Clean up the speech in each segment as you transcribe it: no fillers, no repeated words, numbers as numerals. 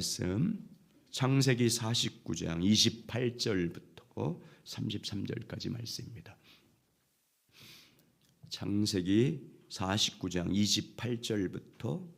말씀 창세기 49장 28절부터 33절까지 말씀입니다. 창세기 49장 28절부터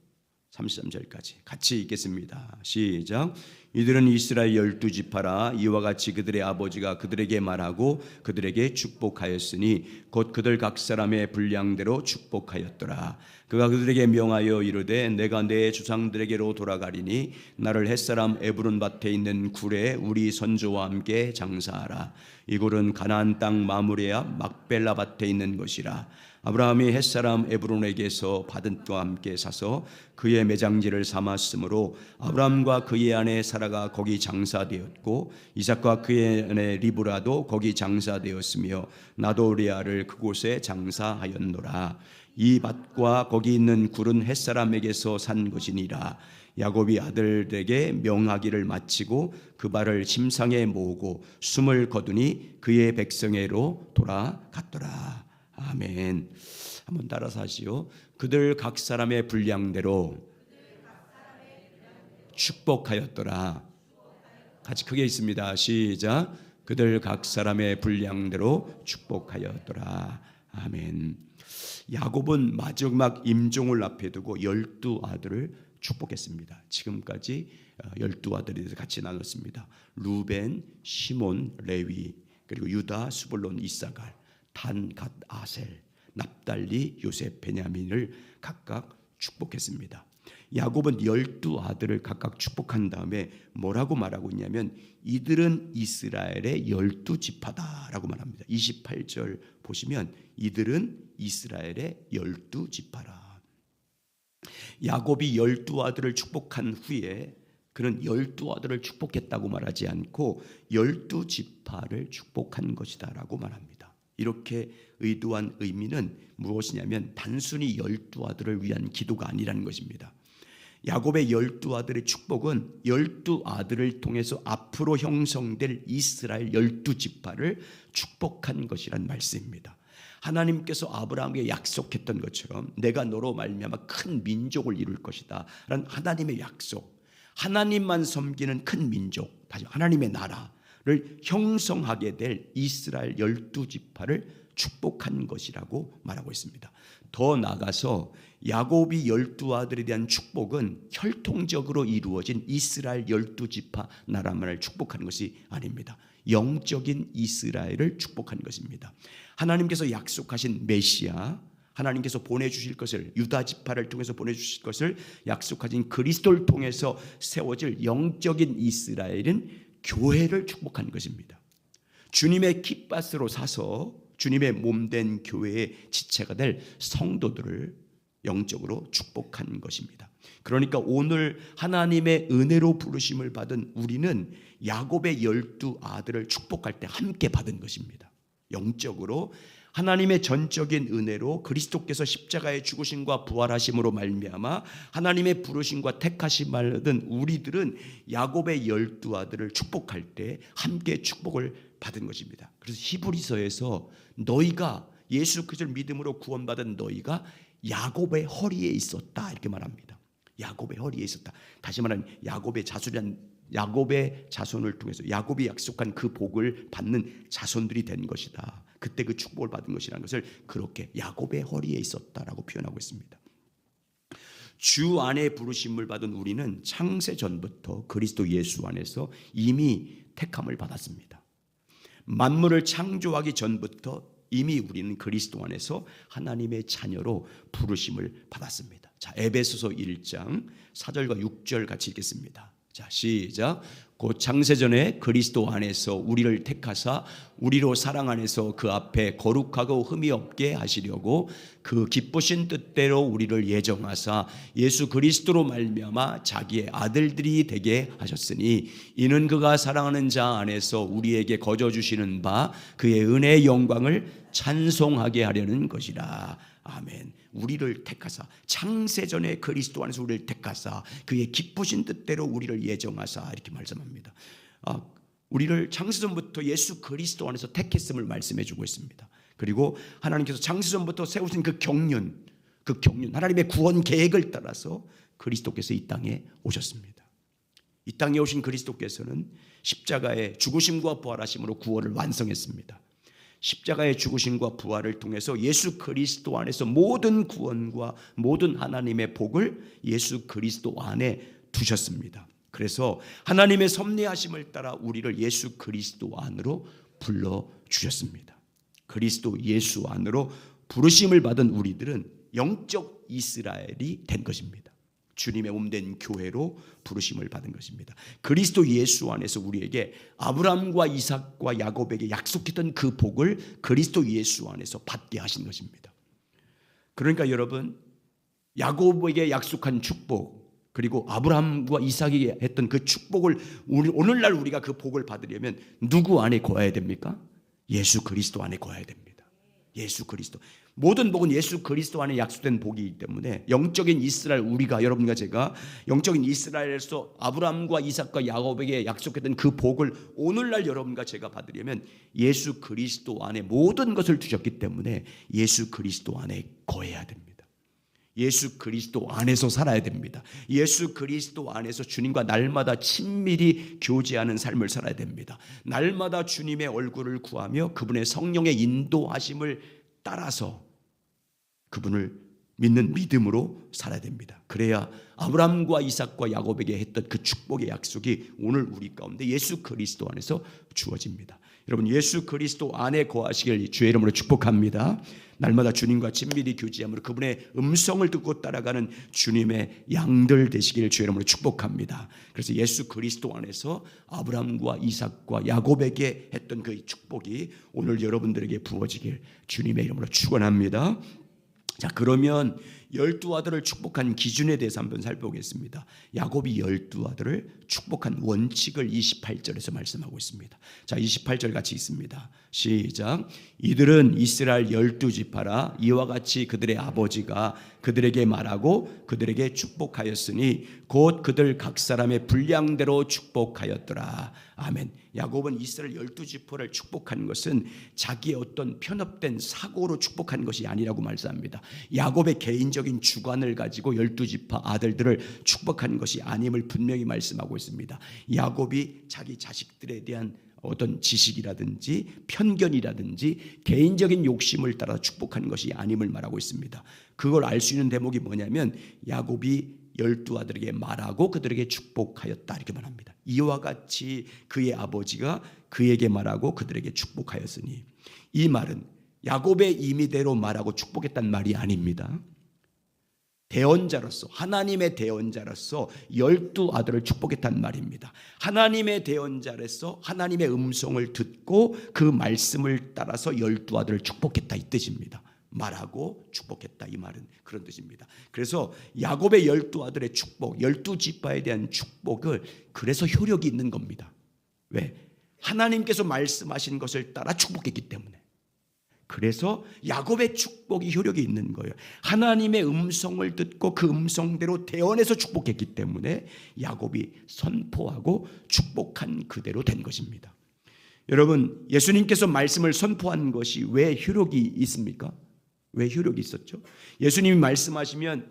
33절까지 같이 읽겠습니다. 시작. 이들은 이스라엘 12지파라. 이와 같이 그들의 아버지가 그들에게 말하고 그들에게 축복하였으니 곧 그들 각 사람의 분량대로 축복하였더라. 그가 그들에게 명하여 이르되 내가 내 조상들에게로 돌아가리니 나를 햇사람 에브론 밭에 있는 굴에 우리 선조와 함께 장사하라. 이 굴은 가나안 땅 마므레아 막벨라 밭에 있는 것이라. 아브라함이 햇사람 에브론에게서 받은 것과 함께 사서 그의 매장지를 삼았으므로 아브라함과 그의 아내 사라가 거기 장사되었고 이삭과 그의 아내 리브라도 거기 장사되었으며 나도 레아를 그곳에 장사하였노라. 이 밭과 거기 있는 굴은 햇사람에게서 산 것이니라. 야곱이 아들에게 명하기를 마치고 그 발을 침상에 모으고 숨을 거두니 그의 백성에로 돌아갔더라. 아멘. 한번 따라서 하시오. 그들 각 사람의 분량대로 축복하였더라. 같이 크게 있습니다. 시작. 그들 각 사람의 분량대로 축복하였더라. 아멘. 야곱은 마지막 임종을 앞에 두고 12아들을 축복했습니다. 지금까지 12아들이 같이 나눴습니다. 루벤, 시몬, 레위, 그리고 유다, 스불론, 이사갈, 단, 갓, 아셀, 납달리, 요셉, 베냐민을 각각 축복했습니다. 야곱은 12아들을 각각 축복한 다음에 뭐라고 말하고 있냐면 이들은 이스라엘의 12지파다라고 말합니다. 28절 보시면 이들은 이스라엘의 12지파라. 야곱이 12아들을 축복한 후에 그는 12아들을 축복했다고 말하지 않고 12지파를 축복한 것이다 라고 말합니다. 이렇게 의도한 의미는 무엇이냐면 단순히 12아들을 위한 기도가 아니라는 것입니다. 야곱의 12아들의 축복은 12아들을 통해서 앞으로 형성될 이스라엘 12지파를 축복한 것이란 말씀입니다. 하나님께서 아브라함에게 약속했던 것처럼 내가 너로 말미암아 큰 민족을 이룰 것이다 라는 하나님의 약속, 하나님만 섬기는 큰 민족, 다시 하나님의 나라를 형성하게 될 이스라엘 12지파를 축복한 것이라고 말하고 있습니다. 더 나아가서 야곱이 12아들에 대한 축복은 혈통적으로 이루어진 이스라엘 12지파 나라만을 축복하는 것이 아닙니다. 영적인 이스라엘을 축복한 것입니다. 하나님께서 약속하신 메시아, 하나님께서 보내주실 것을, 유다 지파를 통해서 보내주실 것을 약속하신 그리스도를 통해서 세워질 영적인 이스라엘은 교회를 축복한 것입니다. 주님의 깃밭으로 사서 주님의 몸된 교회의 지체가 될 성도들을 영적으로 축복한 것입니다. 그러니까 오늘 하나님의 은혜로 부르심을 받은 우리는 야곱의 12아들을 축복할 때 함께 받은 것입니다. 영적으로 하나님의 전적인 은혜로 그리스도께서 십자가의 죽으심과 부활하심으로 말미암아 하나님의 부르심과 택하심을 받은 우리들은 야곱의 12아들을 축복할 때 함께 축복을 받은 것입니다. 그래서 히브리서에서 너희가 예수 그리스도를 믿음으로 구원받은 너희가 야곱의 허리에 있었다 이렇게 말합니다. 야곱의 허리에 있었다. 다시 말하면 야곱의 자손을 통해서 야곱이 약속한 그 복을 받는 자손들이 된 것이다. 그때 그 축복을 받은 것이라는 것을 그렇게 야곱의 허리에 있었다라고 표현하고 있습니다. 주 안에 부르심을 받은 우리는 창세 전부터 그리스도 예수 안에서 이미 택함을 받았습니다. 만물을 창조하기 전부터 이미 우리는 그리스도 안에서 하나님의 자녀로 부르심을 받았습니다. 자, 에베소서 1장 4절과 6절 같이 읽겠습니다. 자, 시작. 곧 창세전에 그리스도 안에서 우리를 택하사 우리로 사랑 안에서 그 앞에 거룩하고 흠이 없게 하시려고 그 기쁘신 뜻대로 우리를 예정하사 예수 그리스도로 말미암아 자기의 아들들이 되게 하셨으니 이는 그가 사랑하는 자 안에서 우리에게 거저 주시는 바 그의 은혜의 영광을 찬송하게 하려는 것이라. 아멘. 우리를 택하사 창세전에 그리스도 안에서 우리를 택하사 그의 기쁘신 뜻대로 우리를 예정하사 이렇게 말씀합니다. 우리를 창세전부터 예수 그리스도 안에서 택했음을 말씀해 주고 있습니다. 그리고 하나님께서 창세전부터 세우신 그 경륜 하나님의 구원 계획을 따라서 그리스도께서 이 땅에 오셨습니다. 이 땅에 오신 그리스도께서는 십자가의 죽으심과 부활하심으로 구원을 완성했습니다. 십자가의 죽으심과 부활을 통해서 예수 그리스도 안에서 모든 구원과 모든 하나님의 복을 예수 그리스도 안에 두셨습니다. 그래서 하나님의 섭리하심을 따라 우리를 예수 그리스도 안으로 불러주셨습니다. 그리스도 예수 안으로 부르심을 받은 우리들은 영적 이스라엘이 된 것입니다. 주님의 몸된 교회로 부르심을 받은 것입니다. 그리스도 예수 안에서 우리에게 아브라함과 이삭과 야곱에게 약속했던 그 복을 그리스도 예수 안에서 받게 하신 것입니다. 그러니까 여러분, 야곱에게 약속한 축복, 그리고 아브라함과 이삭에게 했던 그 축복을 오늘날 우리가 그 복을 받으려면 누구 안에 거해야 됩니까? 예수 그리스도 안에 거해야 됩니다. 예수 그리스도. 모든 복은 예수 그리스도 안에 약속된 복이기 때문에 영적인 이스라엘, 우리가, 여러분과 제가 영적인 이스라엘에서 아브라함과 이삭과 야곱에게 약속했던 그 복을 오늘날 여러분과 제가 받으려면 예수 그리스도 안에 모든 것을 두셨기 때문에 예수 그리스도 안에 거해야 됩니다. 예수 그리스도 안에서 살아야 됩니다. 예수 그리스도 안에서 주님과 날마다 친밀히 교제하는 삶을 살아야 됩니다. 날마다 주님의 얼굴을 구하며 그분의 성령의 인도하심을 따라서 그분을 믿는 믿음으로 살아야 됩니다. 그래야 아브라함과 이삭과 야곱에게 했던 그 축복의 약속이 오늘 우리 가운데 예수 그리스도 안에서 주어집니다. 여러분, 예수 그리스도 안에 거하시길 주의 이름으로 축복합니다. 날마다 주님과 친밀히 교제함으로 그분의 음성을 듣고 따라가는 주님의 양들 되시길 주의 이름으로 축복합니다. 그래서 예수 그리스도 안에서 아브라함과 이삭과 야곱에게 했던 그 축복이 오늘 여러분들에게 부어지길 주님의 이름으로 축원합니다. 자, 그러면 12아들을 축복한 기준에 대해서 한번 살펴보겠습니다. 야곱이 12아들을 축복한 원칙을 28절에서 말씀하고 있습니다. 자, 28절 같이 읽습니다. 시작. 이들은 이스라엘 12지파라 이와 같이 그들의 아버지가 그들에게 말하고 그들에게 축복하였으니 곧 그들 각 사람의 분량대로 축복하였더라. 아멘. 야곱은 이스라엘 12지파를 축복한 것은 자기의 어떤 편협된 사고로 축복한 것이 아니라고 말씀합니다. 야곱의 개인적인 주관을 가지고 12지파 아들들을 축복한 것이 아님을 분명히 말씀하고 있습니다. 야곱이 자기 자식들에 대한 어떤 지식이라든지 편견이라든지 개인적인 욕심을 따라 축복한 것이 아님을 말하고 있습니다. 그걸 알 수 있는 대목이 뭐냐면 야곱이 12아들에게 말하고 그들에게 축복하였다 이렇게 말합니다. 이와 같이 그의 아버지가 그에게 말하고 그들에게 축복하였으니, 이 말은 야곱의 임의대로 말하고 축복했단 말이 아닙니다. 대언자로서, 하나님의 대언자로서 12아들을 축복했단 말입니다. 하나님의 대언자로서 하나님의 음성을 듣고 그 말씀을 따라서 12아들을 축복했다 이 뜻입니다. 말하고 축복했다 이 말은 그런 뜻입니다. 그래서 야곱의 12아들의 축복, 12지파에 대한 축복을 그래서 효력이 있는 겁니다. 왜? 하나님께서 말씀하신 것을 따라 축복했기 때문에. 그래서 야곱의 축복이 효력이 있는 거예요. 하나님의 음성을 듣고 그 음성대로 대언해서 축복했기 때문에 야곱이 선포하고 축복한 그대로 된 것입니다. 여러분, 예수님께서 말씀을 선포한 것이 왜 효력이 있습니까? 왜 효력이 있었죠? 예수님이 말씀하시면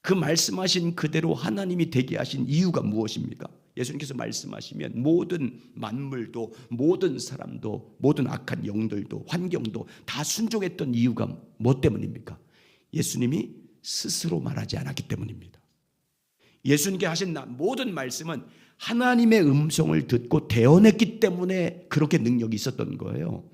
그 말씀하신 그대로 하나님이 되게 하신 이유가 무엇입니까? 예수님께서 말씀하시면 모든 만물도, 모든 사람도, 모든 악한 영들도, 환경도 다 순종했던 이유가 뭐 때문입니까? 예수님이 스스로 말하지 않았기 때문입니다. 예수님께 하신 모든 말씀은 하나님의 음성을 듣고 대언했기 때문에 그렇게 능력이 있었던 거예요.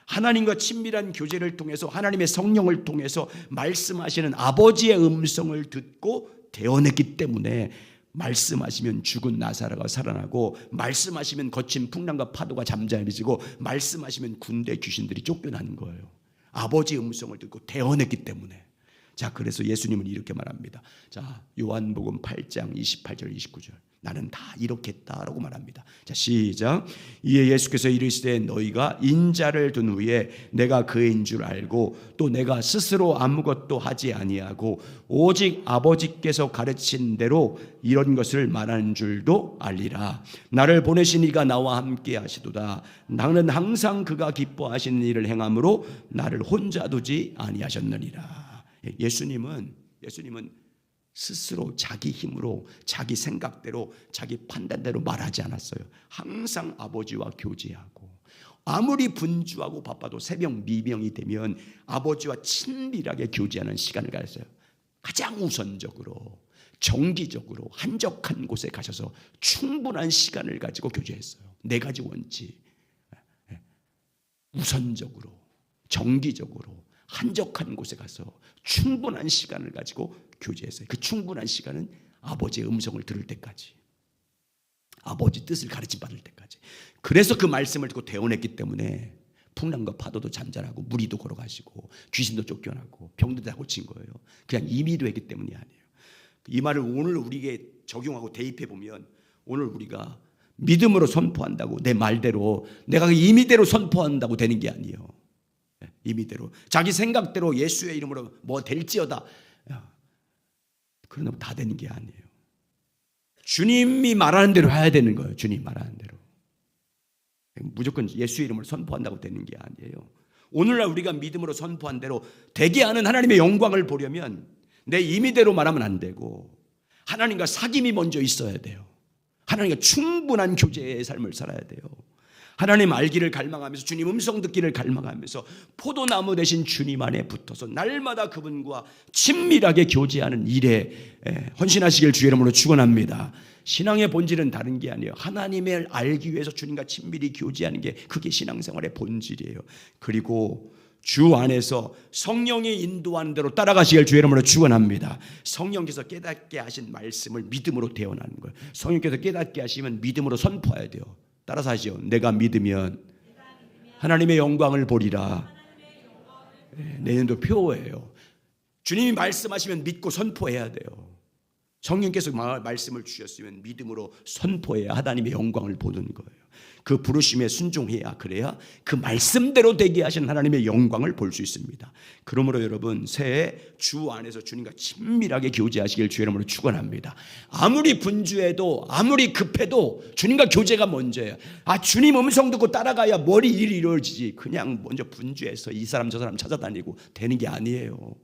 하나님과 친밀한 교제를 통해서 하나님의 성령을 통해서 말씀하시는 아버지의 음성을 듣고 대언했기 때문에 말씀하시면 죽은 나사로가 살아나고, 말씀하시면 거친 풍랑과 파도가 잠잠해지고, 말씀하시면 군대 귀신들이 쫓겨나는 거예요. 아버지의 음성을 듣고 대언했기 때문에. 자, 그래서 예수님은 이렇게 말합니다. 자, 요한복음 8장 28절 29절. 나는 다 이렇게 했다라고 말합니다. 자, 시작. 이에 예수께서 이르시되 너희가 인자를 둔 후에 내가 그인 줄 알고 또 내가 스스로 아무것도 하지 아니하고 오직 아버지께서 가르친 대로 이런 것을 말하는 줄도 알리라. 나를 보내신 이가 나와 함께 하시도다. 나는 항상 그가 기뻐하시는 일을 행함으로 나를 혼자 두지 아니하셨느니라. 예수님은 스스로 자기 힘으로, 자기 생각대로, 자기 판단대로 말하지 않았어요. 항상 아버지와 교제하고, 아무리 분주하고 바빠도 새벽 미명이 되면 아버지와 친밀하게 교제하는 시간을 가졌어요. 가장 우선적으로, 정기적으로 한적한 곳에 가셔서 충분한 시간을 가지고 교제했어요. 4가지 원칙. 우선적으로, 정기적으로 한적한 곳에 가서 충분한 시간을 가지고 교제했어요. 그 충분한 시간은 아버지의 음성을 들을 때까지, 아버지 뜻을 가르침 받을 때까지. 그래서 그 말씀을 듣고 대언했기 때문에 풍랑과 파도도 잠잠하고 무리도 걸어가시고 귀신도 쫓겨나고 병도 다 고친 거예요. 그냥 임의로 했기 때문이 아니에요. 이 말을 오늘 우리에게 적용하고 대입해 보면, 오늘 우리가 믿음으로 선포한다고 내 말대로, 내가 임의대로 선포한다고 되는 게 아니에요. 임의대로 자기 생각대로 예수의 이름으로 뭐 될지어다, 그러면 다 되는 게 아니에요. 주님이 말하는 대로 해야 되는 거예요. 주님 말하는 대로. 무조건 예수의 이름을 선포한다고 되는 게 아니에요. 오늘날 우리가 믿음으로 선포한 대로 되게 하는 하나님의 영광을 보려면 내 임의대로 말하면 안 되고, 하나님과 사귐이 먼저 있어야 돼요. 하나님과 충분한 교제의 삶을 살아야 돼요. 하나님 알기를 갈망하면서, 주님 음성 듣기를 갈망하면서 포도나무 대신 주님 안에 붙어서 날마다 그분과 친밀하게 교제하는 일에 헌신하시길 주의 이름으로 축원합니다. 신앙의 본질은 다른 게 아니에요. 하나님을 알기 위해서 주님과 친밀히 교제하는 게, 그게 신앙생활의 본질이에요. 그리고 주 안에서 성령이 인도하는 대로 따라가시길 주의 이름으로 축원합니다. 성령께서 깨닫게 하신 말씀을 믿음으로 대언하는 거예요. 성령께서 깨닫게 하시면 믿음으로 선포해야 돼요. 따라서 하시오. 내가 믿으면 하나님의 영광을 보리라. 내년도 표어예요. 주님이 말씀하시면 믿고 선포해야 돼요. 성령께서 말씀을 주셨으면 믿음으로 선포해야 하나님의 영광을 보는 거예요. 그 부르심에 순종해야, 그래야 그 말씀대로 되게 하신 하나님의 영광을 볼 수 있습니다. 그러므로 여러분, 새해 주 안에서 주님과 친밀하게 교제하시길 주의 이름으로 축원합니다. 아무리 분주해도, 아무리 급해도 주님과 교제가 먼저예요. 주님 음성 듣고 따라가야 머리 일이 이루어지지, 그냥 먼저 분주해서 이 사람 저 사람 찾아다니고 되는 게 아니에요.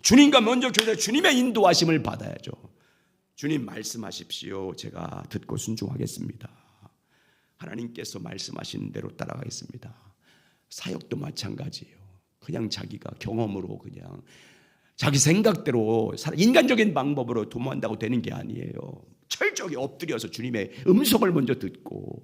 주님과 먼저 교제, 주님의 인도하심을 받아야죠. 주님 말씀하십시오. 제가 듣고 순종하겠습니다. 하나님께서 말씀하신 대로 따라가겠습니다. 사역도 마찬가지예요. 그냥 자기가 경험으로, 그냥 자기 생각대로, 인간적인 방법으로 도모한다고 되는 게 아니에요. 철저하게 엎드려서 주님의 음성을 먼저 듣고,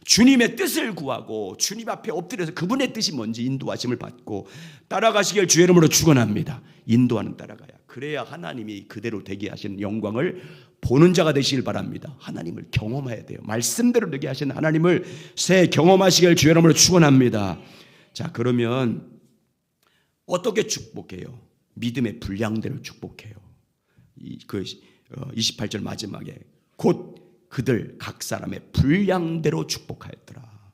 주님의 뜻을 구하고, 주님 앞에 엎드려서 그분의 뜻이 뭔지 인도하심을 받고 따라가시길 주의 이름으로 축원합니다. 인도하는 따라가야, 그래야 하나님이 그대로 되게 하시는 영광을 보는 자가 되시길 바랍니다. 하나님을 경험해야 돼요. 말씀대로 되게 하시는 하나님을 새해 경험하시길 주의 이름으로 축원합니다. 자, 그러면 어떻게 축복해요? 믿음의 분량대로 축복해요. 28절 마지막에 곧 그들 각 사람의 분량대로 축복하였더라.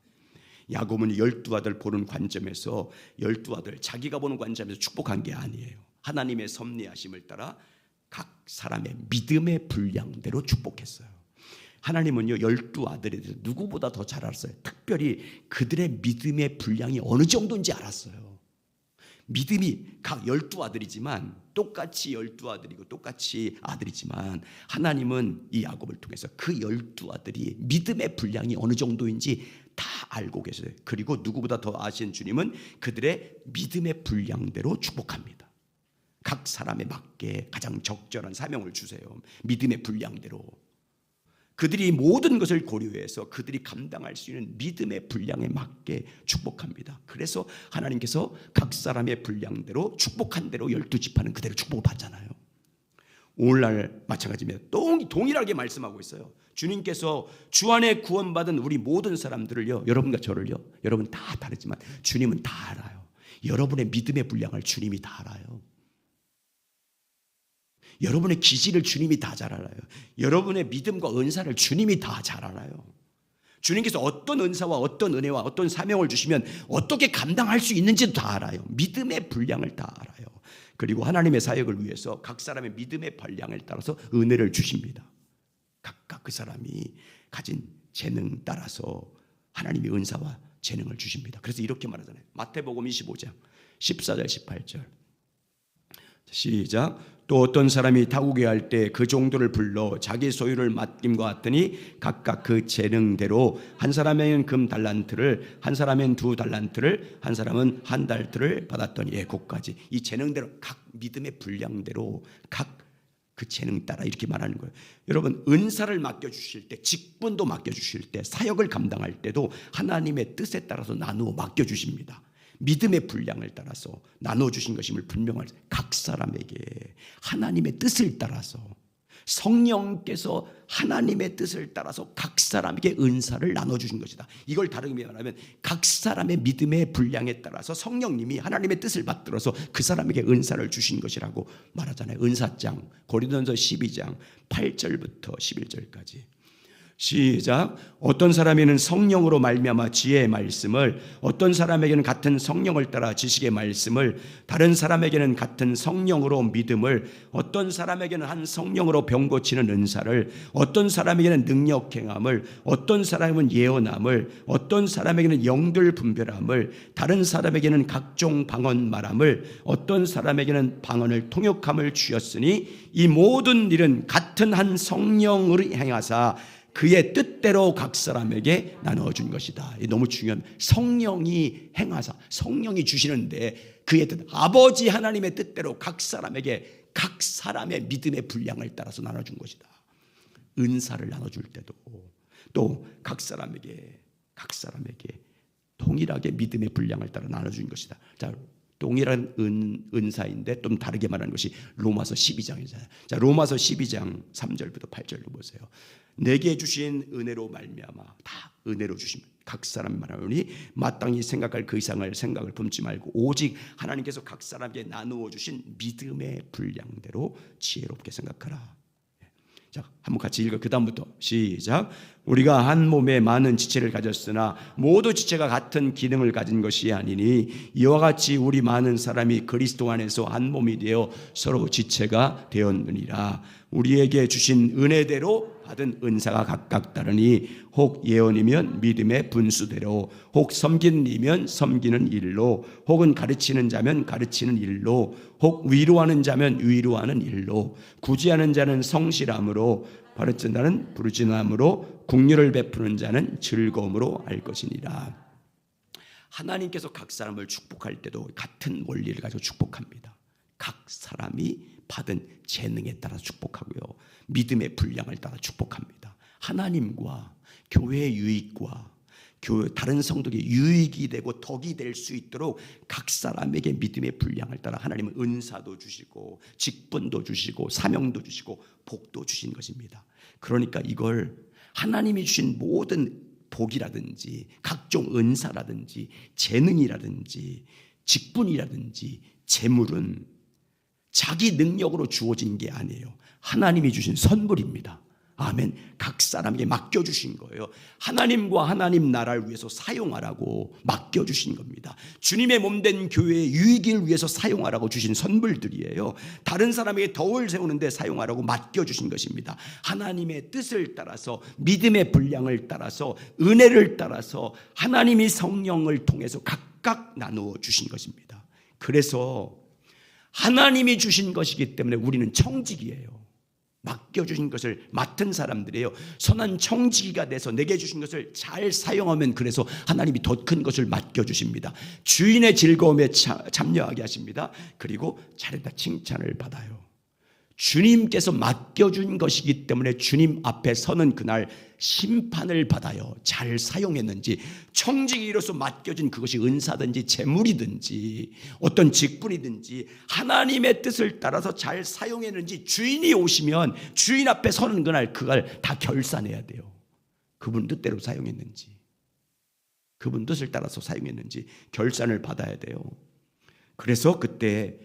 야곱은 12아들 보는 관점에서, 12아들 자기가 보는 관점에서 축복한 게 아니에요. 하나님의 섭리하심을 따라 각 사람의 믿음의 분량대로 축복했어요. 하나님은요, 12아들에 대해서 누구보다 더 잘 알았어요. 특별히 그들의 믿음의 분량이 어느 정도인지 알았어요. 믿음이 각 12아들이지만 똑같이 12아들이고 똑같이 아들이지만, 하나님은 이 야곱을 통해서 그 12아들이 믿음의 분량이 어느 정도인지 다 알고 계세요. 그리고 누구보다 더 아시는 주님은 그들의 믿음의 분량대로 축복합니다. 각 사람에 맞게 가장 적절한 사명을 주세요. 믿음의 분량대로. 그들이 모든 것을 고려해서 그들이 감당할 수 있는 믿음의 분량에 맞게 축복합니다. 그래서 하나님께서 각 사람의 분량대로 축복한 대로 12지파는 그대로 축복을 받잖아요. 오늘날 마찬가지입니다. 동일하게 말씀하고 있어요. 주님께서 주 안에 구원받은 우리 모든 사람들을요, 여러분과 저를요, 여러분 다 다르지만 주님은 다 알아요. 여러분의 믿음의 분량을 주님이 다 알아요. 여러분의 기질을 주님이 다 잘 알아요. 여러분의 믿음과 은사를 주님이 다 잘 알아요. 주님께서 어떤 은사와 어떤 은혜와 어떤 사명을 주시면 어떻게 감당할 수 있는지도 다 알아요. 믿음의 분량을 다 알아요. 그리고 하나님의 사역을 위해서 각 사람의 믿음의 분량을 따라서 은혜를 주십니다. 각각 그 사람이 가진 재능 따라서 하나님의 은사와 재능을 주십니다. 그래서 이렇게 말하잖아요. 마태복음 25장 14절 18절. 시작. 또 어떤 사람이 다구게 할 때 그 종들을 불러 자기 소유를 맡김과 같으니 각각 그 재능대로 한 사람에게는 금 달란트를, 한 사람에게는 2달란트를, 한 사람은 1달란트를 받았더니, 거기까지. 이 재능대로, 각 믿음의 분량대로, 각 그 재능 따라 이렇게 말하는 거예요. 여러분, 은사를 맡겨주실 때, 직분도 맡겨주실 때, 사역을 감당할 때도 하나님의 뜻에 따라서 나누어 맡겨주십니다. 믿음의 분량을 따라서 나눠주신 것임을 분명할 각 사람에게 하나님의 뜻을 따라서, 성령께서 하나님의 뜻을 따라서 각 사람에게 은사를 나눠주신 것이다. 이걸 다르게 말하면 각 사람의 믿음의 분량에 따라서 성령님이 하나님의 뜻을 받들어서 그 사람에게 은사를 주신 것이라고 말하잖아요. 은사장, 고린도전서 12장 8절부터 11절까지. 시작. 어떤 사람에게는 성령으로 말미암아 지혜의 말씀을, 어떤 사람에게는 같은 성령을 따라 지식의 말씀을, 다른 사람에게는 같은 성령으로 믿음을, 어떤 사람에게는 한 성령으로 병 고치는 은사를, 어떤 사람에게는 능력 행함을, 어떤 사람은 예언함을, 어떤 사람에게는 영들 분별함을, 다른 사람에게는 각종 방언 말함을, 어떤 사람에게는 방언을 통역함을 주었으니 이 모든 일은 같은 한 성령으로 행하사 그의 뜻대로 각 사람에게 나눠준 것이다. 너무 중요한, 성령이 행하사, 성령이 주시는데 그의 뜻, 아버지 하나님의 뜻대로 각 사람에게 각 사람의 믿음의 분량을 따라서 나눠준 것이다. 은사를 나눠줄 때도 또 각 사람에게 동일하게 믿음의 분량을 따라 나눠준 것이다. 자, 동일한 은사인데 좀 다르게 말하는 것이 로마서 12장이잖아요. 자, 로마서 12장 3절부터 8절로 보세요. 내게 주신 은혜로 말미암아, 다 은혜로 주신 각 사람 말하노니 마땅히 생각할 그 이상을 생각을 품지 말고 오직 하나님께서 각 사람에게 나누어 주신 믿음의 분량대로 지혜롭게 생각하라. 자, 한번 같이 읽어. 그 다음부터 시작. 우리가 한 몸에 많은 지체를 가졌으나 모두 지체가 같은 기능을 가진 것이 아니니 이와 같이 우리 많은 사람이 그리스도 안에서 한 몸이 되어 서로 지체가 되었느니라. 우리에게 주신 은혜대로 받은 은사가 각각 다르니 혹 예언이면 믿음의 분수대로, 혹 섬기는 이면 섬기는 일로, 혹은 가르치는 자면 가르치는 일로, 혹 위로하는 자면 위로하는 일로, 구제하는 자는 성실함으로, 바르진 자는 부르짖음으로, 긍휼을 베푸는 자는 즐거움으로 알 것이니라. 하나님께서 각 사람을 축복할 때도 같은 원리를 가지고 축복합니다. 각 사람이 받은 재능에 따라 축복하고요, 믿음의 분량을 따라 축복합니다. 하나님과 교회의 유익과 다른 성도에게 유익이 되고 덕이 될 수 있도록 각 사람에게 믿음의 분량을 따라 하나님은 은사도 주시고 직분도 주시고 사명도 주시고 복도 주신 것입니다. 그러니까 이걸 하나님이 주신 모든 복이라든지 각종 은사라든지 재능이라든지 직분이라든지 재물은 자기 능력으로 주어진 게 아니에요. 하나님이 주신 선물입니다. 아멘. 각 사람에게 맡겨주신 거예요. 하나님과 하나님 나라를 위해서 사용하라고 맡겨주신 겁니다. 주님의 몸된 교회의 유익을 위해서 사용하라고 주신 선물들이에요. 다른 사람에게 덕을 세우는데 사용하라고 맡겨주신 것입니다. 하나님의 뜻을 따라서, 믿음의 분량을 따라서, 은혜를 따라서 하나님이 성령을 통해서 각각 나누어 주신 것입니다. 그래서 하나님이 주신 것이기 때문에 우리는 청지기예요. 맡겨주신 것을 맡은 사람들이에요. 선한 청지기가 돼서 내게 주신 것을 잘 사용하면 그래서 하나님이 더 큰 것을 맡겨주십니다. 주인의 즐거움에 참여하게 하십니다. 그리고 잘했다 칭찬을 받아요. 주님께서 맡겨준 것이기 때문에 주님 앞에 서는 그날 심판을 받아요. 잘 사용했는지, 청지기로서 맡겨진 그것이 은사든지 재물이든지 어떤 직분이든지 하나님의 뜻을 따라서 잘 사용했는지, 주인이 오시면 주인 앞에 서는 그걸 다 결산해야 돼요. 그분 뜻대로 사용했는지, 그분 뜻을 따라서 사용했는지 결산을 받아야 돼요. 그래서 그때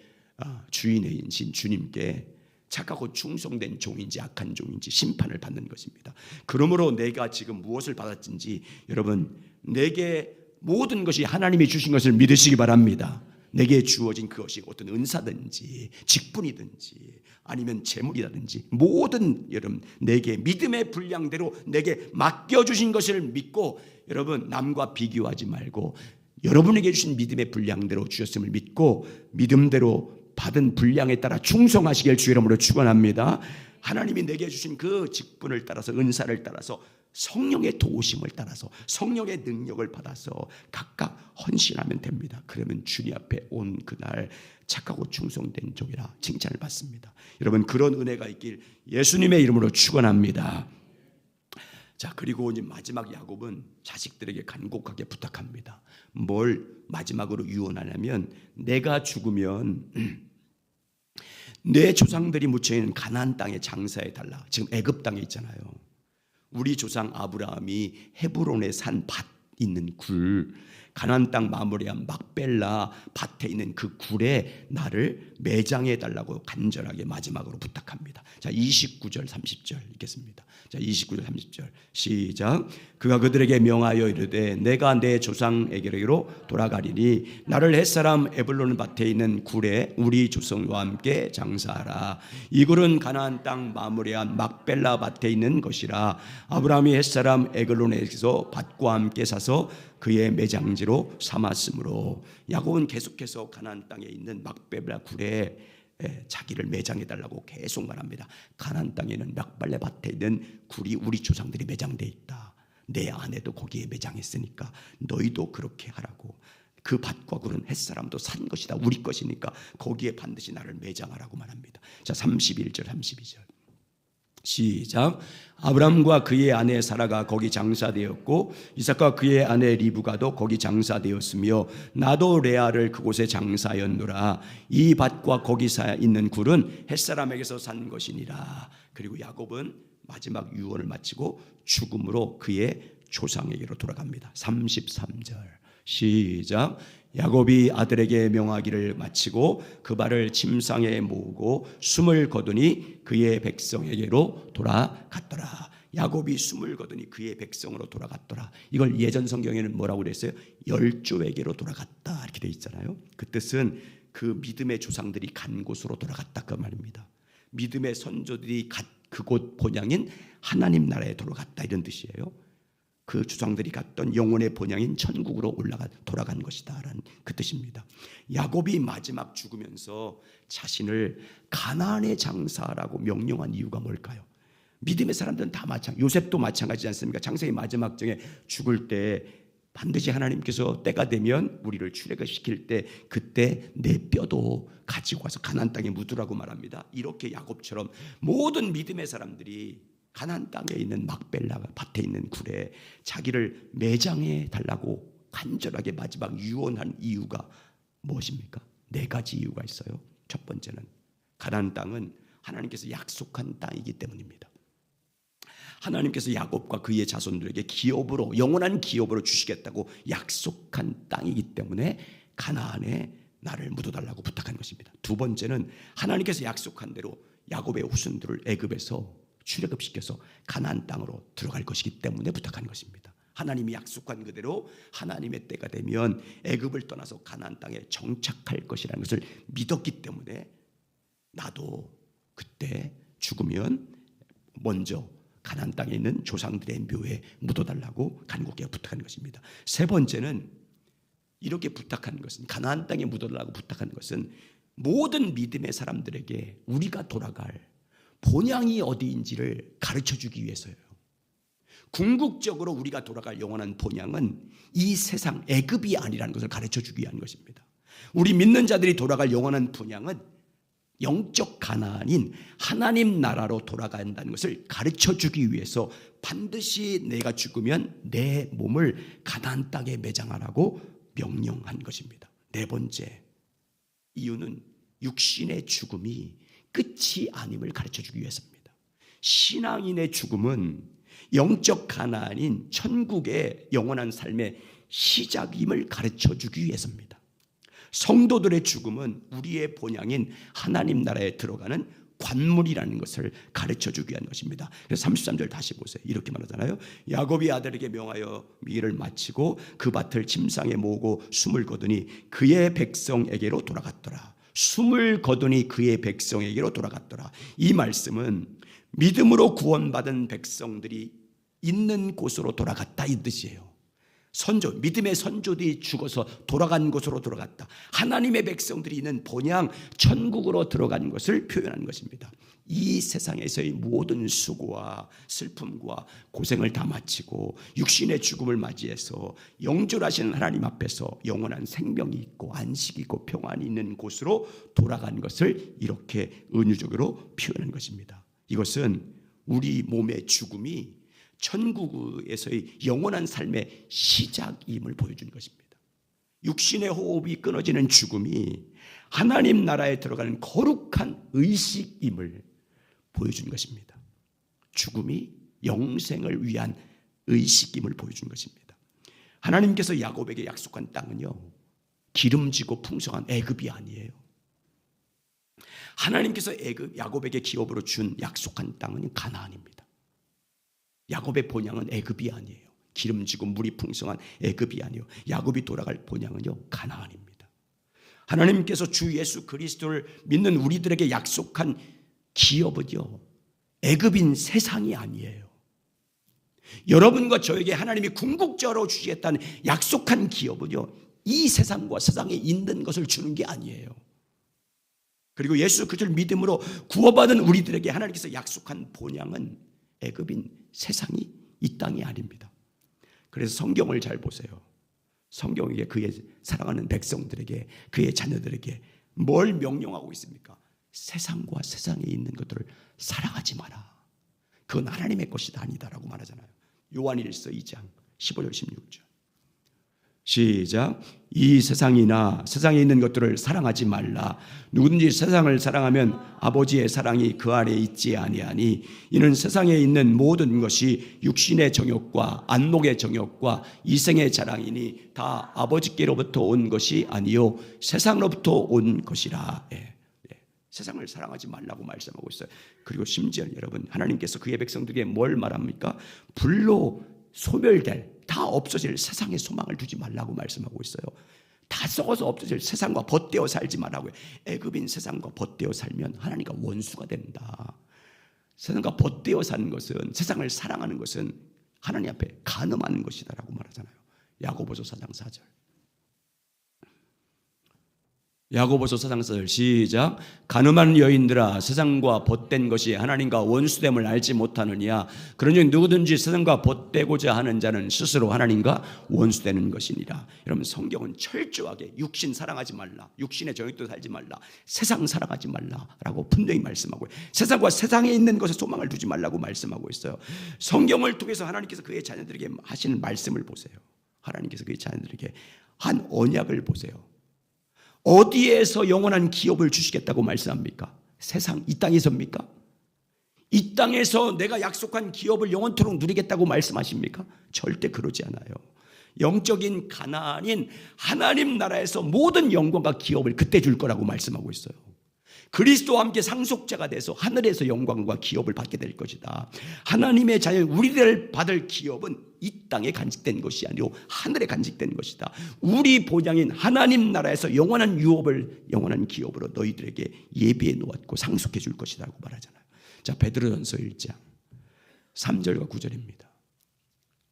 주인이신 주님께 착하고 충성된 종인지 악한 종인지 심판을 받는 것입니다. 그러므로 내가 지금 무엇을 받았든지 여러분, 내게 모든 것이 하나님이 주신 것을 믿으시기 바랍니다. 내게 주어진 그것이 어떤 은사든지 직분이든지 아니면 재물이라든지 모든 여러분 내게 믿음의 분량대로 내게 맡겨주신 것을 믿고, 여러분 남과 비교하지 말고 여러분에게 주신 믿음의 분량대로 주셨음을 믿고 믿음대로 받은 분량에 따라 충성하시길 주 이름으로 축원합니다. 하나님이 내게 주신 그 직분을 따라서, 은사를 따라서, 성령의 도우심을 따라서, 성령의 능력을 받아서 각각 헌신하면 됩니다. 그러면 주님 앞에 온 그날 착하고 충성된 종이라 칭찬을 받습니다. 여러분, 그런 은혜가 있길 예수님의 이름으로 축원합니다. 자, 그리고 이제 마지막 야곱은 자식들에게 간곡하게 부탁합니다. 뭘 마지막으로 유언하냐면, 내가 죽으면 내 조상들이 묻혀있는 가나안 땅에 장사해 달라. 지금 애굽 땅에 있잖아요. 우리 조상 아브라함이 헤브론에 산 밭 있는 굴, 가나안 땅 마무리한 막벨라 밭에 있는 그 굴에 나를 매장해 달라고 간절하게 마지막으로 부탁합니다. 자, 29절 30절 읽겠습니다. 자, 29절 30절 시작. 그가 그들에게 명하여 이르되 내가 내 조상에게로 돌아가리니 나를 햇사람 에블론 밭에 있는 굴에 우리 조상과 함께 장사하라. 이 굴은 가나안 땅 마무리한 막벨라 밭에 있는 것이라. 아브라함이 햇사람 에글론에서 밭과 함께 사서 그의 매장지로 삼았으므로. 야곱은 계속해서 가나안 땅에 있는 막벨라 굴에 자기를 매장해달라고 계속 말합니다. 가나안 땅에는 막벨라 밭에 있는 굴이 우리 조상들이 매장돼 있다. 내 아내도 거기에 매장했으니까 너희도 그렇게 하라고. 그 밭과 굴은 햇사람도 산 것이다. 우리 것이니까 거기에 반드시 나를 매장하라고 말합니다. 자, 31절 32절 시작. 아브람과 그의 아내 사라가 거기 장사되었고 이삭과 그의 아내 리브가도 거기 장사되었으며 나도 레아를 그곳에 장사하였노라. 이 밭과 거기 있는 굴은 햇사람에게서 산 것이니라. 그리고 야곱은 마지막 유언을 마치고 죽음으로 그의 조상에게로 돌아갑니다. 33절 시작. 야곱이 아들에게 명하기를 마치고 그 발을 침상에 모으고 숨을 거두니 그의 백성에게로 돌아갔더라. 야곱이 숨을 거두니 그의 백성으로 돌아갔더라. 이걸 예전 성경에는 뭐라고 그랬어요? 열조에게로 돌아갔다 이렇게 돼 있잖아요. 그 뜻은 그 믿음의 조상들이 간 곳으로 돌아갔다 그 말입니다. 믿음의 선조들이 그곳 본향인 하나님 나라에 돌아갔다 이런 뜻이에요. 그 조상들이 갔던 영혼의 본향인 천국으로 돌아간 것이다라는 그 뜻입니다. 야곱이 마지막 죽으면서 자신을 가나안의 장사라고 명령한 이유가 뭘까요? 믿음의 사람들은 다 요셉도 마찬가지지 않습니까? 장세의 마지막 정에 죽을 때 반드시 하나님께서 때가 되면 우리를 출애굽 시킬 때 그때 내 뼈도 가지고 와서 가나안 땅에 묻으라고 말합니다. 이렇게 야곱처럼 모든 믿음의 사람들이 가나안 땅에 있는 막벨라 밭에 있는 굴에 자기를 매장해 달라고 간절하게 마지막 유언한 이유가 무엇입니까? 4가지 이유가 있어요. 첫 번째는 가나안 땅은 하나님께서 약속한 땅이기 때문입니다. 하나님께서 야곱과 그의 자손들에게 기업으로, 영원한 기업으로 주시겠다고 약속한 땅이기 때문에 가나안에 나를 묻어달라고 부탁한 것입니다. 두 번째는 하나님께서 약속한 대로 야곱의 후손들을 애굽에서 출애굽시켜서 가나안 땅으로 들어갈 것이기 때문에 부탁한 것입니다. 하나님이 약속한 그대로 하나님의 때가 되면 애굽을 떠나서 가나안 땅에 정착할 것이라는 것을 믿었기 때문에 나도 그때 죽으면 먼저 가나안 땅에 있는 조상들의 묘에 묻어달라고 간곡하게 부탁한 것입니다. 세 번째는 이렇게 부탁한 것은, 가나안 땅에 묻어달라고 부탁한 것은 모든 믿음의 사람들에게 우리가 돌아갈 본향이 어디인지를 가르쳐주기 위해서예요. 궁극적으로 우리가 돌아갈 영원한 본향은 이 세상 애굽이 아니라는 것을 가르쳐주기 위한 것입니다. 우리 믿는 자들이 돌아갈 영원한 본향은 영적 가나안인 하나님 나라로 돌아간다는 것을 가르쳐주기 위해서 반드시 내가 죽으면 내 몸을 가나안 땅에 매장하라고 명령한 것입니다. 네 번째 이유는 육신의 죽음이 끝이 아님을 가르쳐주기 위해서입니다. 신앙인의 죽음은 영적 가나안인 천국의 영원한 삶의 시작임을 가르쳐주기 위해서입니다. 성도들의 죽음은 우리의 본향인 하나님 나라에 들어가는 관문이라는 것을 가르쳐주기 위한 것입니다. 그래서 33절 다시 보세요. 이렇게 말하잖아요. 야곱이 아들에게 명하여 일을 마치고 그 밭을 침상에 모으고 숨을 거두니 그의 백성에게로 돌아갔더라. 숨을 거두니 그의 백성에게로 돌아갔더라. 이 말씀은 믿음으로 구원받은 백성들이 있는 곳으로 돌아갔다 이 뜻이에요. 선조, 믿음의 선조들이 죽어서 돌아간 곳으로 돌아갔다. 하나님의 백성들이 있는 본향 천국으로 들어간 것을 표현한 것입니다. 이 세상에서의 모든 수고와 슬픔과 고생을 다 마치고 육신의 죽음을 맞이해서 영존하시는 하나님 앞에서 영원한 생명이 있고 안식이 있고 평안이 있는 곳으로 돌아간 것을 이렇게 은유적으로 표현한 것입니다. 이것은 우리 몸의 죽음이 천국에서의 영원한 삶의 시작임을 보여주는 것입니다. 육신의 호흡이 끊어지는 죽음이 하나님 나라에 들어가는 거룩한 의식임을 보여주는 것입니다. 죽음이 영생을 위한 의식임을 보여주는 것입니다. 하나님께서 야곱에게 약속한 땅은요, 기름지고 풍성한 애굽이 아니에요. 하나님께서 야곱에게 기업으로 준 약속한 땅은 가나안입니다. 야곱의 본향은 애굽이 아니에요. 기름지고 물이 풍성한 애굽이 아니에요. 야곱이 돌아갈 본향은요, 가나안입니다. 하나님께서 주 예수 그리스도를 믿는 우리들에게 약속한 기업은요, 애굽인 세상이 아니에요. 여러분과 저에게 하나님이 궁극적으로 주시겠다는 약속한 기업은요, 이 세상과 세상에 있는 것을 주는 게 아니에요. 그리고 예수 그리스도를 믿음으로 구원받은 우리들에게 하나님께서 약속한 본향은 애굽인 세상이 이 땅이 아닙니다. 그래서 성경을 잘 보세요. 성경에게 그의 사랑하는 백성들에게, 그의 자녀들에게 뭘 명령하고 있습니까? 세상과 세상에 있는 것들을 사랑하지 마라. 그건 하나님의 것이 아니다라고 말하잖아요. 요한일서 2장 15절 16절. 시작. 이 세상이나 세상에 있는 것들을 사랑하지 말라. 누구든지 세상을 사랑하면 아버지의 사랑이 그 안에 있지 아니하니 이는 세상에 있는 모든 것이 육신의 정욕과 안목의 정욕과 이생의 자랑이니 다 아버지께로부터 온 것이 아니요 세상로부터 온 것이라. 세상을 사랑하지 말라고 말씀하고 있어요. 그리고 심지어 여러분, 하나님께서 그의 백성들에게 뭘 말합니까? 불로 소멸될, 다 없어질 세상에 소망을 두지 말라고 말씀하고 있어요. 다 썩어서 없어질 세상과 벗되어 살지 말라고요. 애굽인 세상과 벗되어 살면 하나님과 원수가 된다. 세상과 벗되어 사는 것은, 세상을 사랑하는 것은 하나님 앞에 간음하는 것이다라고 말하잖아요. 야고보서 4장 4절. 야고보서 4장 4절 시작. 간음한 여인들아, 세상과 벗된 것이 하나님과 원수됨을 알지 못하느냐. 그러니 누구든지 세상과 벗되고자 하는 자는 스스로 하나님과 원수되는 것이니라. 여러분, 성경은 철저하게 육신 사랑하지 말라, 육신의 정욕도 살지 말라, 세상 사랑하지 말라라고 분명히 말씀하고, 세상과 세상에 있는 것에 소망을 두지 말라고 말씀하고 있어요. 성경을 통해서 하나님께서 그의 자녀들에게 하시는 말씀을 보세요. 하나님께서 그의 자녀들에게 한 언약을 보세요. 어디에서 영원한 기업을 주시겠다고 말씀합니까? 세상, 이 땅에서입니까? 이 땅에서 내가 약속한 기업을 영원토록 누리겠다고 말씀하십니까? 절대 그러지 않아요. 영적인 가나안인 하나님 나라에서 모든 영광과 기업을 그때 줄 거라고 말씀하고 있어요. 그리스도와 함께 상속자가 돼서 하늘에서 영광과 기업을 받게 될 것이다. 하나님의 자녀 우리들 받을 기업은 이 땅에 간직된 것이 아니고 하늘에 간직된 것이다. 우리 본향인 하나님 나라에서 영원한 유업을 영원한 기업으로 너희들에게 예비해 놓았고 상속해 줄 것이라고 말하잖아요. 자, 베드로전서 1장 3절과 9절입니다.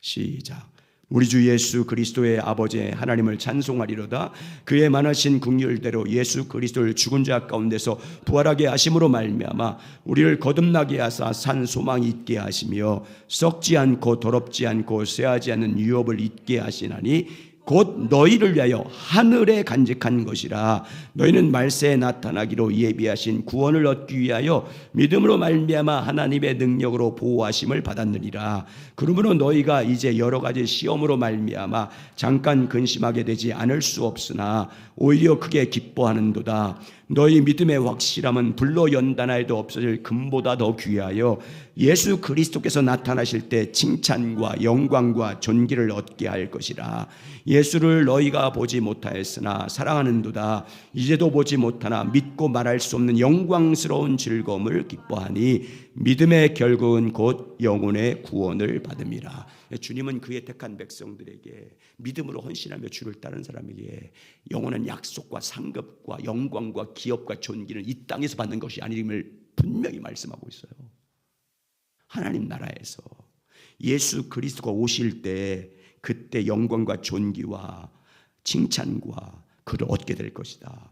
시작. 우리 주 예수 그리스도의 아버지 하나님을 찬송하리로다. 그의 많으신 긍휼대로 예수 그리스도를 죽은 자 가운데서 부활하게 하심으로 말미암아 우리를 거듭나게 하사 산 소망이 있게 하시며 썩지 않고 더럽지 않고 쇠하지 않는 유업을 있게 하시나니 곧 너희를 위하여 하늘에 간직한 것이라. 너희는 말세에 나타나기로 예비하신 구원을 얻기 위하여 믿음으로 말미암아 하나님의 능력으로 보호하심을 받았느니라. 그러므로 너희가 이제 여러 가지 시험으로 말미암아 잠깐 근심하게 되지 않을 수 없으나 오히려 크게 기뻐하는도다. 너희 믿음의 확실함은 불로 연단하여도 없어질 금보다 더 귀하여 예수 그리스도께서 나타나실 때 칭찬과 영광과 존귀를 얻게 할 것이라. 예수를 너희가 보지 못하였으나 사랑하는도다. 이제도 보지 못하나 믿고 말할 수 없는 영광스러운 즐거움을 기뻐하니 믿음의 결국은 곧 영혼의 구원을 받음이라. 주님은 그의 택한 백성들에게 믿음으로 헌신하며 주를 따른 사람에게 영원한 약속과 상급과 영광과 기업과 존귀는 이 땅에서 받는 것이 아님을 분명히 말씀하고 있어요. 하나님 나라에서 예수 그리스도가 오실 때 그때 영광과 존귀와 칭찬과 그를 얻게 될 것이다.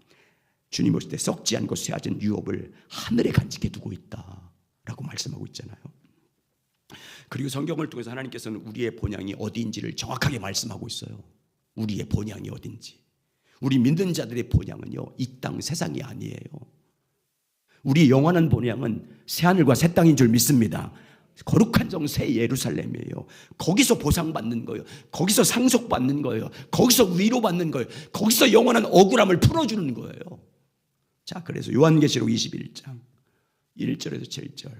주님 오실 때 썩지 않고 쇠하진 유업을 하늘에 간직해 두고 있다라고 말씀하고 있잖아요. 그리고 성경을 통해서 하나님께서는 우리의 본향이 어디인지를 정확하게 말씀하고 있어요. 우리의 본향이 어딘지. 우리 믿는 자들의 본향은요, 이 땅 세상이 아니에요. 우리 영원한 본향은 새하늘과 새 땅인 줄 믿습니다. 거룩한 성 새 예루살렘이에요. 거기서 보상받는 거예요. 거기서 상속받는 거예요. 거기서 위로받는 거예요. 거기서 영원한 억울함을 풀어주는 거예요. 자, 그래서 요한계시록 21장 1절에서 7절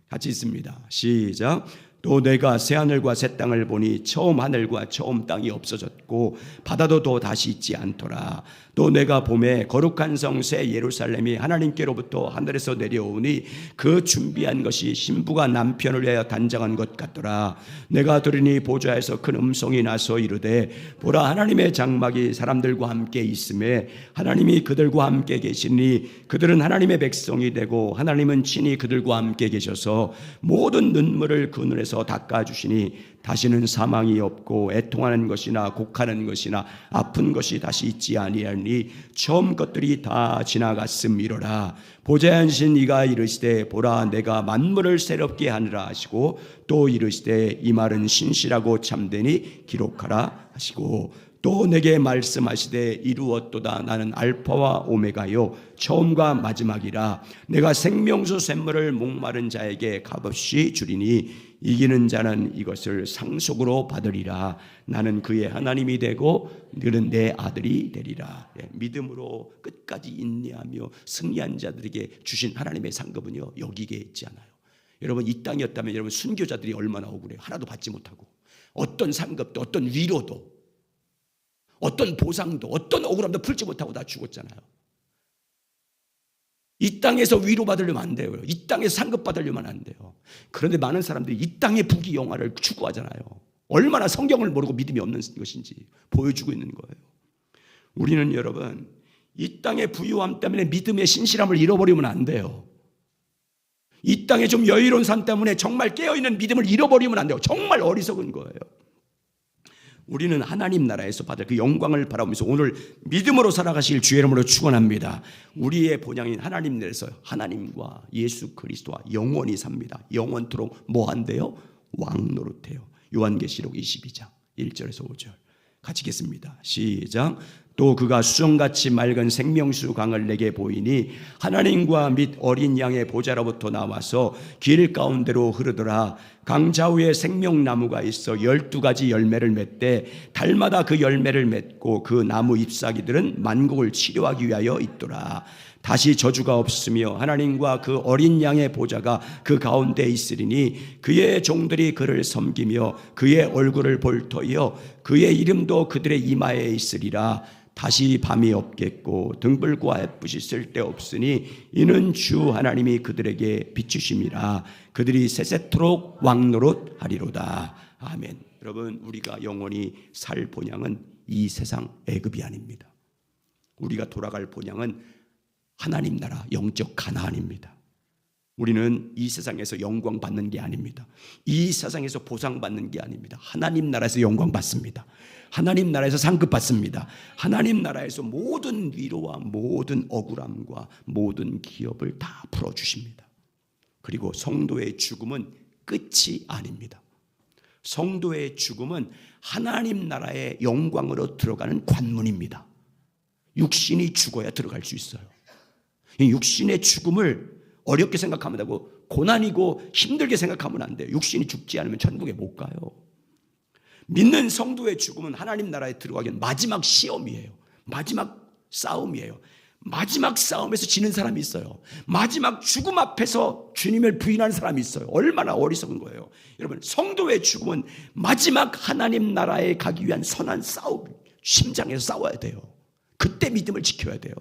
같이 있습니다. 시작. 또 내가 새하늘과 새 땅을 보니 처음 하늘과 처음 땅이 없어졌고 바다도 또 다시 있지 않더라. 또 내가 봄에 거룩한 성 새 예루살렘이 하나님께로부터 하늘에서 내려오니 그 준비한 것이 신부가 남편을 위하여 단장한 것 같더라. 내가 들으니 보좌에서 큰 음성이 나서 이르되 보라, 하나님의 장막이 사람들과 함께 있음에 하나님이 그들과 함께 계시니 그들은 하나님의 백성이 되고 하나님은 친히 그들과 함께 계셔서 모든 눈물을 그 눈에서 닦아주시니 다시는 사망이 없고 애통하는 것이나 곡하는 것이나 아픈 것이 다시 있지 아니하니 처음 것들이 다 지나갔음이로라. 보좌에 앉으신 이가 이르시되 보라, 내가 만물을 새롭게 하느라 하시고 또 이르시되 이 말은 신실하고 참되니 기록하라 하시고 또 내게 말씀하시되 이루었도다. 나는 알파와 오메가요 처음과 마지막이라. 내가 생명수 샘물을 목마른 자에게 값없이 주리니 이기는 자는 이것을 상속으로 받으리라. 나는 그의 하나님이 되고 그는 내 아들이 되리라. 믿음으로 끝까지 인내하며 승리한 자들에게 주신 하나님의 상급은요, 여기에 있지 않아요. 여러분, 이 땅이었다면 여러분 순교자들이 얼마나 억울해요. 하나도 받지 못하고 어떤 상급도 어떤 위로도 어떤 보상도 어떤 억울함도 풀지 못하고 다 죽었잖아요. 이 땅에서 위로받으려면 안 돼요. 이 땅에서 상급받으려면 안 돼요. 그런데 많은 사람들이 이 땅의 부귀영화를 추구하잖아요. 얼마나 성경을 모르고 믿음이 없는 것인지 보여주고 있는 거예요. 우리는 여러분, 이 땅의 부유함 때문에 믿음의 신실함을 잃어버리면 안 돼요. 이 땅의 좀 여유로운 삶 때문에 정말 깨어있는 믿음을 잃어버리면 안 돼요. 정말 어리석은 거예요. 우리는 하나님 나라에서 받을 그 영광을 바라보면서 오늘 믿음으로 살아가실 주의 이름으로 축원합니다. 우리의 본향인 하나님 나라에서 하나님과 예수 그리스도와 영원히 삽니다. 영원토록 뭐 한대요? 왕노릇해요. 요한계시록 22장 1절에서 5절 같이 읽겠습니다. 시작. 또 그가 수정같이 맑은 생명수 강을 내게 보이니 하나님과 및 어린 양의 보좌로부터 나와서 길 가운데로 흐르더라. 강 좌우에 생명나무가 있어 12가지 열매를 맺되 달마다 그 열매를 맺고 그 나무 잎사귀들은 만국을 치료하기 위하여 있더라. 다시 저주가 없으며 하나님과 그 어린 양의 보좌가 그 가운데 있으리니 그의 종들이 그를 섬기며 그의 얼굴을 볼 터이요 그의 이름도 그들의 이마에 있으리라. 다시 밤이 없겠고 등불과 햇빛이 쓸데없으니 이는 주 하나님이 그들에게 비추심이라. 그들이 세세토록 왕노릇하리로다. 아멘. 여러분, 우리가 영원히 살 본향은 이 세상 애굽이 아닙니다. 우리가 돌아갈 본향은 하나님 나라 영적 가나안입니다. 우리는 이 세상에서 영광 받는 게 아닙니다. 이 세상에서 보상 받는 게 아닙니다. 하나님 나라에서 영광 받습니다. 하나님 나라에서 상급 받습니다. 하나님 나라에서 모든 위로와 모든 억울함과 모든 기업을 다 풀어주십니다. 그리고 성도의 죽음은 끝이 아닙니다. 성도의 죽음은 하나님 나라의 영광으로 들어가는 관문입니다. 육신이 죽어야 들어갈 수 있어요. 이 육신의 죽음을 어렵게 생각하면 되고 고난이고 힘들게 생각하면 안 돼요. 육신이 죽지 않으면 천국에 못 가요. 믿는 성도의 죽음은 하나님 나라에 들어가기 위한 마지막 시험이에요. 마지막 싸움이에요. 마지막 싸움에서 지는 사람이 있어요. 마지막 죽음 앞에서 주님을 부인하는 사람이 있어요. 얼마나 어리석은 거예요. 여러분, 성도의 죽음은 마지막 하나님 나라에 가기 위한 선한 싸움, 심장에서 싸워야 돼요. 그때 믿음을 지켜야 돼요.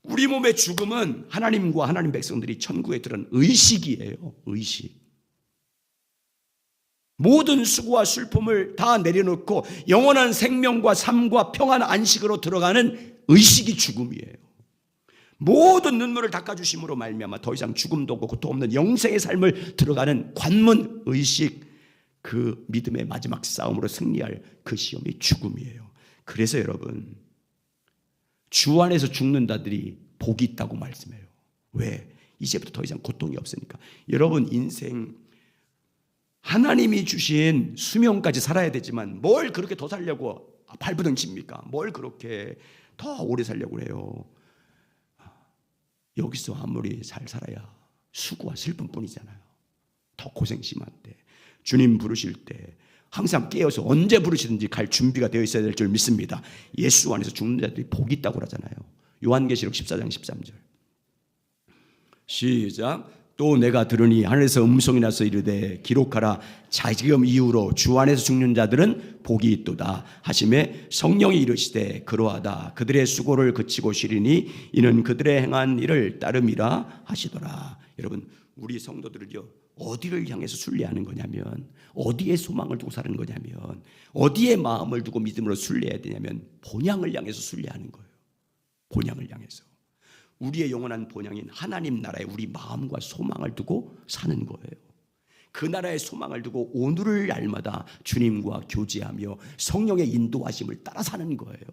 우리 몸의 죽음은 하나님과 하나님 백성들이 천국에 들은 의식이에요. 의식. 모든 수고와 슬픔을 다 내려놓고 영원한 생명과 삶과 평안 안식으로 들어가는 의식이 죽음이에요. 모든 눈물을 닦아주심으로 말미암아 더 이상 죽음도 없고 고통 없는 영생의 삶을 들어가는 관문 의식. 그 믿음의 마지막 싸움으로 승리할 그 시험이 죽음이에요. 그래서 여러분, 주 안에서 죽는 자들이 복이 있다고 말씀해요. 왜? 이제부터 더 이상 고통이 없으니까. 여러분 인생 하나님이 주신 수명까지 살아야 되지만 뭘 그렇게 더 살려고 발부둥 칩니까? 뭘 그렇게 더 오래 살려고 해요? 여기서 아무리 잘 살아야 수고와 슬픔뿐이잖아요. 더 고생 심할 때, 주님 부르실 때 항상 깨어서 언제 부르시든지 갈 준비가 되어 있어야 될 줄 믿습니다. 예수 안에서 죽는 자들이 복이 있다고 그러잖아요. 요한계시록 14장 13절 시작. 또 내가 들으니 하늘에서 음성이 나서 이르되 기록하라. 지금 이후로 주 안에서 죽는 자들은 복이 있도다 하시매 성령이 이르시되 그러하다. 그들의 수고를 그치고 쉬리니 이는 그들의 행한 일을 따름이라 하시더라. 여러분, 우리 성도들은요, 어디를 향해서 순례하는 거냐면, 어디에 소망을 두고 사는 거냐면, 어디에 마음을 두고 믿음으로 순례해야 되냐면 본향을 향해서 순례하는 거예요. 본향을 향해서. 우리의 영원한 본향인 하나님 나라에 우리 마음과 소망을 두고 사는 거예요. 그 나라의 소망을 두고 오늘을 날마다 주님과 교제하며 성령의 인도하심을 따라 사는 거예요.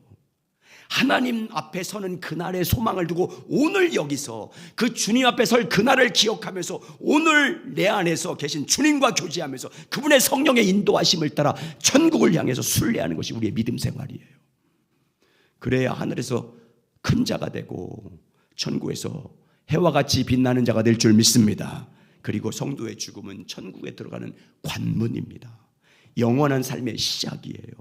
하나님 앞에 서는 그날의 소망을 두고 오늘 여기서 그 주님 앞에 설 그날을 기억하면서 오늘 내 안에서 계신 주님과 교제하면서 그분의 성령의 인도하심을 따라 천국을 향해서 순례하는 것이 우리의 믿음 생활이에요. 그래야 하늘에서 큰 자가 되고 천국에서 해와 같이 빛나는 자가 될 줄 믿습니다. 그리고 성도의 죽음은 천국에 들어가는 관문입니다. 영원한 삶의 시작이에요.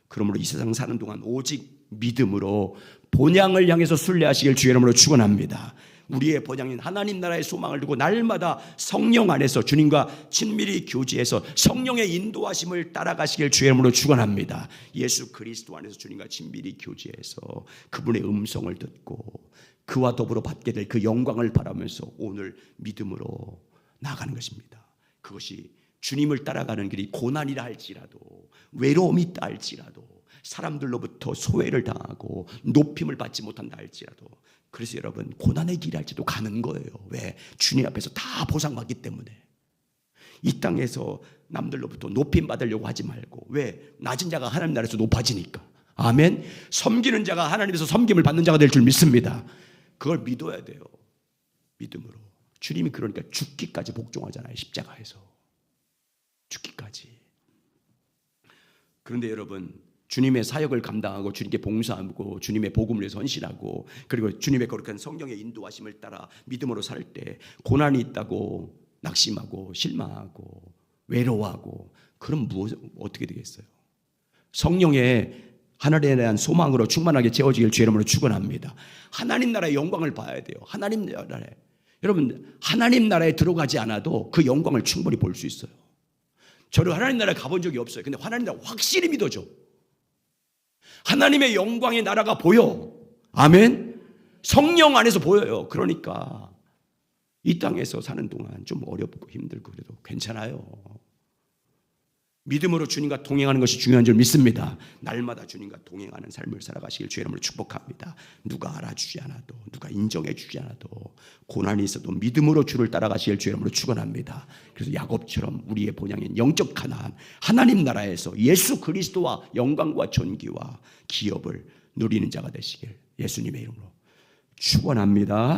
그러므로 이 세상 사는 동안 오직 믿음으로 본향을 향해서 순례하시길 주의 이름으로 축원합니다. 우리의 본향인 하나님 나라의 소망을 두고 날마다 성령 안에서 주님과 친밀히 교제해서 성령의 인도하심을 따라가시길 주의 이름으로 축원합니다. 예수 그리스도 안에서 주님과 친밀히 교제해서 그분의 음성을 듣고 그와 더불어 받게 될 그 영광을 바라면서 오늘 믿음으로 나아가는 것입니다. 그것이 주님을 따라가는 길이 고난이라 할지라도 외로움이 있다 할지라도 사람들로부터 소외를 당하고 높임을 받지 못한다 할지라도, 그래서 여러분 고난의 길이 할지도 가는 거예요. 왜? 주님 앞에서 다 보상받기 때문에. 이 땅에서 남들로부터 높임 받으려고 하지 말고. 왜? 낮은 자가 하나님 나라에서 높아지니까. 아멘. 섬기는 자가 하나님에서 섬김을 받는 자가 될 줄 믿습니다. 그걸 믿어야 돼요. 믿음으로. 주님이 그러니까 죽기까지 복종하잖아요. 십자가에서 죽기까지. 그런데 여러분, 주님의 사역을 감당하고 주님께 봉사하고 주님의 복음을 위해서 헌신하고 그리고 주님의 거룩한 성령의 인도하심을 따라 믿음으로 살 때 고난이 있다고 낙심하고 실망하고 외로워하고, 그럼 어떻게 되겠어요? 성령의 하늘에 대한 소망으로 충만하게 채워지길 주의 이름으로 축원합니다. 하나님 나라의 영광을 봐야 돼요. 하나님 나라에. 여러분, 하나님 나라에 들어가지 않아도 그 영광을 충분히 볼 수 있어요. 저는 하나님 나라에 가본 적이 없어요. 근데 하나님 나라 확실히 믿어져. 하나님의 영광의 나라가 보여. 아멘. 성령 안에서 보여요. 그러니까 이 땅에서 사는 동안 좀 어렵고 힘들고 그래도 괜찮아요. 믿음으로 주님과 동행하는 것이 중요한 줄 믿습니다. 날마다 주님과 동행하는 삶을 살아가시길 주의 이름으로 축복합니다. 누가 알아주지 않아도, 누가 인정해 주지 않아도, 고난이 있어도 믿음으로 주를 따라가시길 주의 이름으로 축원합니다. 그래서 야곱처럼 우리의 본향인 영적 가나안, 하나님 나라에서 예수 그리스도와 영광과 존귀와 기업을 누리는 자가 되시길 예수님의 이름으로 축원합니다.